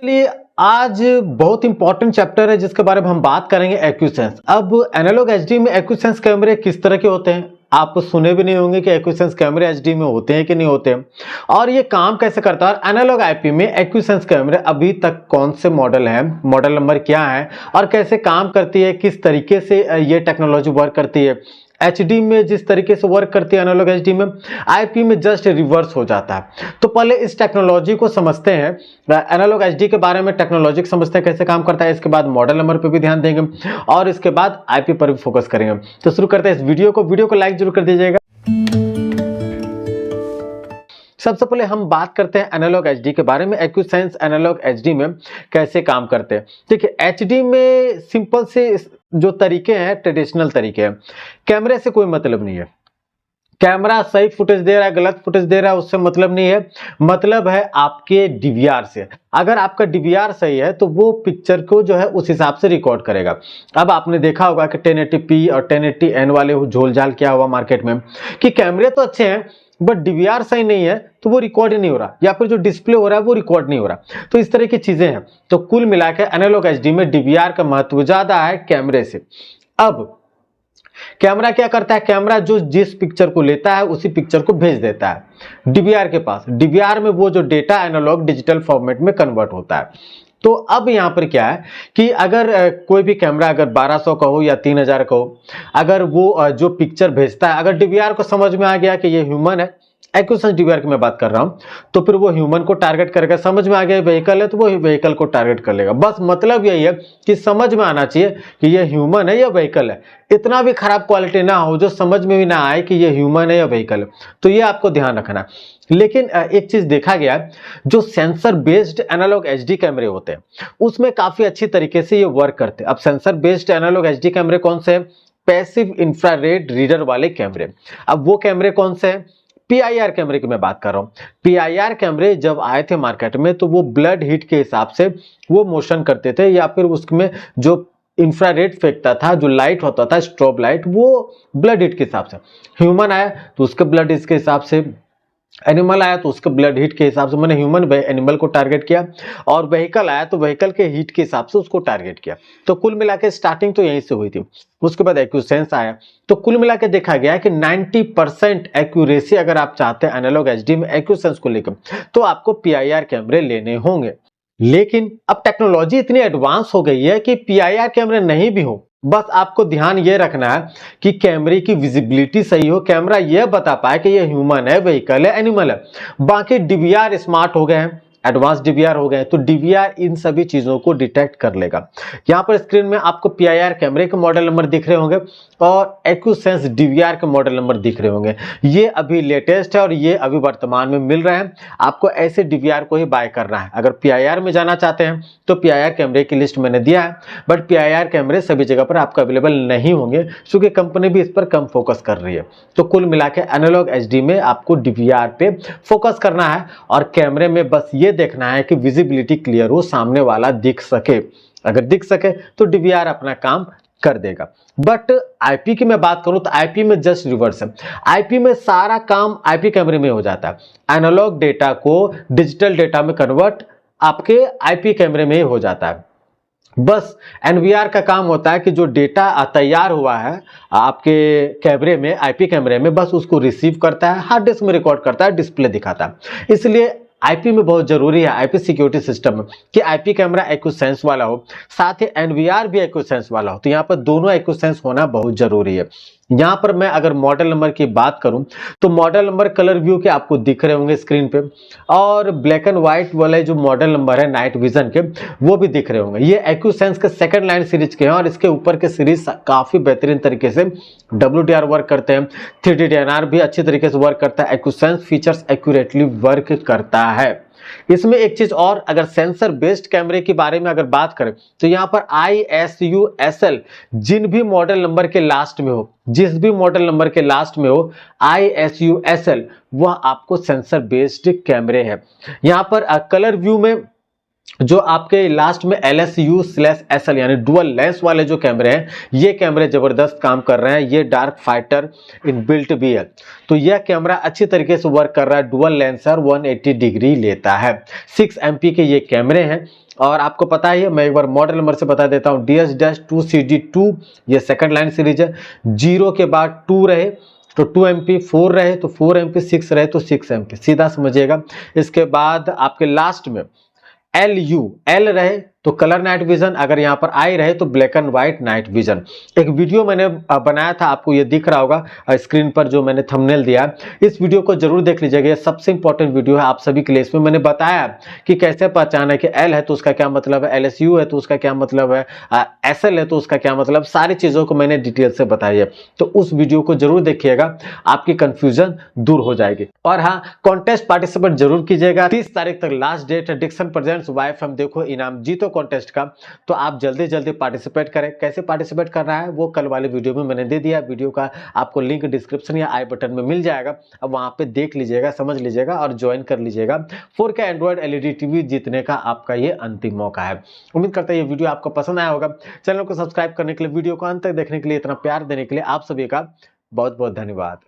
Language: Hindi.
चलिए आज बहुत इंपॉर्टेंट चैप्टर है जिसके बारे में हम बात करेंगे एक्यूसेंस। अब एनालॉग एचडी में एक्यूसेंस कैमरे किस तरह के होते हैं, आप सुने भी नहीं होंगे कि एक्यूसेंस कैमरे एचडी में होते हैं कि नहीं होते हैं और ये काम कैसे करता है। और एनालॉग आईपी में एक्यूसेंस कैमरे अभी तक कौन से मॉडल है, मॉडल नंबर क्या है और कैसे काम करती है, किस तरीके से ये टेक्नोलॉजी वर्क करती है। एचडी में जिस तरीके से वर्क करती है एनालॉग एचडी में, आईपी में जस्ट रिवर्स हो जाता है। तो पहले इस टेक्नोलॉजी को समझते हैं, एनालॉग एचडी के बारे में टेक्नोलॉजी समझते हैं कैसे काम करता है। इसके बाद मॉडल नंबर पे भी ध्यान देंगे और इसके बाद आईपी पर भी फोकस करेंगे। तो शुरू करते हैं इस वीडियो को लाइक जरूर कर दीजिएगा। सबसे पहले हम बात करते हैं एनालॉग एचडी के बारे में, एक्यूसेंस एनालॉग एचडी में कैसे काम करते हैं। देखिए एचडी में सिंपल से जो तरीके हैं ट्रेडिशनल तरीके हैं, कैमरे से कोई मतलब नहीं है। कैमरा सही फुटेज दे रहा है गलत फुटेज दे रहा है उससे मतलब नहीं है, मतलब है आपके डीवीआर से। अगर आपका डीवीआर सही है तो वो पिक्चर को जो है उस हिसाब से रिकॉर्ड करेगा। अब आपने देखा होगा कि 1080p और 1080n वाले झोल झाल क्या हुआ मार्केट में कि कैमरे तो अच्छे हैं बट डीवीआर सही नहीं है तो वो रिकॉर्ड ही नहीं हो रहा, या फिर जो डिस्प्ले हो रहा है वो रिकॉर्ड नहीं हो रहा। तो इस तरह की चीजें हैं। तो कुल मिलाकर एनालॉग एचडी में डीवीआर का महत्व ज्यादा है कैमरे से। अब कैमरा क्या करता है, कैमरा जो जिस पिक्चर को लेता है उसी पिक्चर को भेज देता है डीवीआर के पास। डीवीआर में वो जो डेटा एनालॉग डिजिटल फॉर्मेट में कन्वर्ट होता है। तो अब यहां पर क्या है कि अगर कोई भी कैमरा अगर 1200 का हो या 3000 का हो, अगर वो जो पिक्चर भेजता है अगर डीवीआर को समझ में आ गया कि ये ह्यूमन है, एक्यूसेंस डीवीआर की मैं बात कर रहा हूं, तो फिर वो ह्यूमन को टारगेट करेगा। समझ में आ गया व्हीकल है तो वो व्हीकल को टारगेट कर लेगा। बस मतलब यही है कि समझ में आना चाहिए कि ये ह्यूमन है या व्हीकल है। इतना भी खराब क्वालिटी ना हो जो समझ में भी ना आए कि ये ह्यूमन है या व्हीकल है। तो ये आपको ध्यान रखना है। लेकिन एक चीज देखा गया जो सेंसर बेस्ड एनालॉग एचडी कैमरे होते हैं उसमें काफी अच्छी तरीके से ये वर्क करते हैं। अब सेंसर बेस्ड एनालॉग एचडी कैमरे कौन से हैं? पैसिव इंफ्रारेड रीडर वाले कैमरे। अब वो कैमरे कौन से हैं? पीआईआर कैमरे की मैं बात कर रहा हूं। पीआईआर कैमरे जब आए थे मार्केट में तो वो ब्लड हीट के हिसाब से वो मोशन करते थे, या फिर उसमें जो इंफ्रारेड फेंकता था, जो लाइट होता था स्ट्रोब लाइट, वो ब्लड हीट के हिसाब से। ह्यूमन आया तो उसके ब्लड हीट के हिसाब से, एनिमल आया तो उसके ब्लड हीट के हिसाब से। मैंने ह्यूमन एनिमल को टारगेट किया और व्हीकल आया तो व्हीकल के हीट के हिसाब से उसको टारगेट किया। तो कुल मिलाकर स्टार्टिंग तो यहीं से हुई थी। उसके बाद एक्यूसेंस आया तो कुल मिलाकर देखा गया कि 90% एक्यूरेसी अगर आप चाहते हैं एनालॉग एचडी में एक्यूसेंस को लेकर तो आपको पीआईआर कैमरे लेने होंगे। लेकिन अब टेक्नोलॉजी इतनी एडवांस हो गई है कि पीआईआर कैमरे नहीं भी हो, बस आपको ध्यान ये रखना है कि कैमरे की विजिबिलिटी सही हो, कैमरा ये बता पाए कि ये ह्यूमन है, व्हीकल है, एनिमल है। बाकी डीवीआर स्मार्ट हो गए हैं, एडवांस डीवीआर हो गए, तो डीवीआर इन सभी चीजों को डिटेक्ट कर लेगा। यहां पर स्क्रीन में आपको पीआईआर कैमरे के मॉडल नंबर दिख रहे होंगे और एक्यूसेंस डीवीआर के मॉडल नंबर दिख रहे होंगे। ये अभी लेटेस्ट है और ये अभी वर्तमान में मिल रहे हैं। आपको ऐसे डीवीआर को ही बाय करना है। अगर पीआईआर में जाना चाहते हैं तो पीआईआर कैमरे की लिस्ट मैंने दिया है, बट पीआईआर कैमरे सभी जगह पर आपको अवेलेबल नहीं होंगे क्योंकि कंपनी भी इस पर कम फोकस कर रही है। तो कुल मिला के एनालॉग एचडी में आपको डीवीआर पे फोकस करना है और कैमरे में बस ये देखना है कि विजिबिलिटी क्लियर हो, सामने वाला दिख सके। अगर दिख सके तो डीवीआर अपना काम कर देगा। बट आईपी की मैं बात करूं तो आईपी में जस्ट रिवर्स है। आईपी में सारा काम आईपी कैमरे में हो जाता है। एनालॉग डेटा को डिजिटल डेटा में कन्वर्ट आपके आईपी कैमरे में ही हो जाता है। बस एनवीआर का काम होता है कि जो डेटा तैयार हुआ है आपके कैमरे में, आईपी कैमरे में, बस उसको रिसीव करता है, हार्ड डिस्क में रिकॉर्ड करता है, डिस्प्ले दिखाता है। इसलिए आईपी में बहुत जरूरी है, आईपी सिक्योरिटी सिस्टम में, कि आईपी कैमरा एक्यूसेंस वाला हो, साथ ही एनवीआर भी एक्यूसेंस वाला हो। तो यहाँ पर दोनों एक्यूसेंस होना बहुत जरूरी है। यहाँ पर मैं अगर मॉडल नंबर की बात करूं तो मॉडल नंबर कलर व्यू के आपको दिख रहे होंगे स्क्रीन पे, और ब्लैक एंड व्हाइट वाले जो मॉडल नंबर है नाइट विजन के वो भी दिख रहे होंगे। ये एक्यूसेंस के सेकंड लाइन सीरीज के हैं और इसके ऊपर के सीरीज काफी बेहतरीन तरीके से WDR वर्क करते हैं, 3D DNR भी अच्छी तरीके से वर्क करता है। एक्यूसेंस फीचर्स एक्यूरेटली वर्क करता है। इसमें एक चीज और, अगर सेंसर बेस्ड कैमरे के बारे में अगर बात करें तो यहाँ पर ISUSL जिन भी मॉडल नंबर के लास्ट में हो, जिस भी मॉडल नंबर के लास्ट में हो ISUSL, वह आपको सेंसर बेस्ड कैमरे है। यहाँ पर कलर व्यू में जो आपके लास्ट में LSU/SL यानी डुअल लेंस वाले जो कैमरे हैं, ये कैमरे जबरदस्त काम कर रहे हैं। ये डार्क फाइटर इनबिल्ट भी है, तो यह कैमरा अच्छी तरीके से वर्क कर रहा है। डुअल लेंसर 180 डिग्री लेता है। 6 MP के ये कैमरे हैं। और आपको पता ही है, मैं एक बार मॉडल नंबर से बता देता हूँ, DS-2CD2 ये सेकंड लाइन सीरीज है। 0 के बाद 2 रहे तो 2 MP, 4 रहे तो 4 MP, 6 रहे तो 6 MP, सीधा समझिएगा। इसके बाद आपके लास्ट में L रहे तो कलर नाइट विजन, अगर यहाँ पर I रहे तो black and white night vision. एक वीडियो मैंने बनाया था, आपको ये दिख रहा होगा स्क्रीन पर जो मैंने थंबनेल दिया। इस वीडियो को जरूर देख लीजिएगा, ये सबसे इंपॉर्टेंट वीडियो है आप सभी के लिए। इसमें मैंने बताया कि कैसे पहचाना है कि L है तो उसका क्या मतलब है, LSU है तो उसका क्या मतलब है, SL है तो उसका क्या मतलब, सारी चीजों को मैंने डिटेल से बताई है। तो उस वीडियो को जरूर देखिएगा, आपकी कंफ्यूजन दूर हो जाएगी। और हाँ, कॉन्टेस्ट पार्टिसिपेट जरूर कीजिएगा। 30 तारीख तक लास्ट डेट है। डिक्सन प्रेजेंट्स YFM देखो इनाम जीतो कॉन्टेस्ट का, तो आप जल्दी जल्दी पार्टिसिपेट करें। कैसे पार्टिसिपेट करना है वो कल वाले वीडियो में मैंने दे दिया। वीडियो का आपको लिंक डिस्क्रिप्शन या आई बटन में मिल जाएगा। अब वहां पे देख लीजिएगा, समझ लीजिएगा और ज्वाइन कर लीजिएगा। 4K एंड्रॉइड LED TV जीतने का आपका ये अंतिम मौका है। उम्मीद करता है ये वीडियो आपको पसंद आया होगा। चैनल को सब्सक्राइब करने के लिए, वीडियो को अंत तक देखने के लिए, इतना प्यार देने के लिए आप सभी का बहुत बहुत धन्यवाद।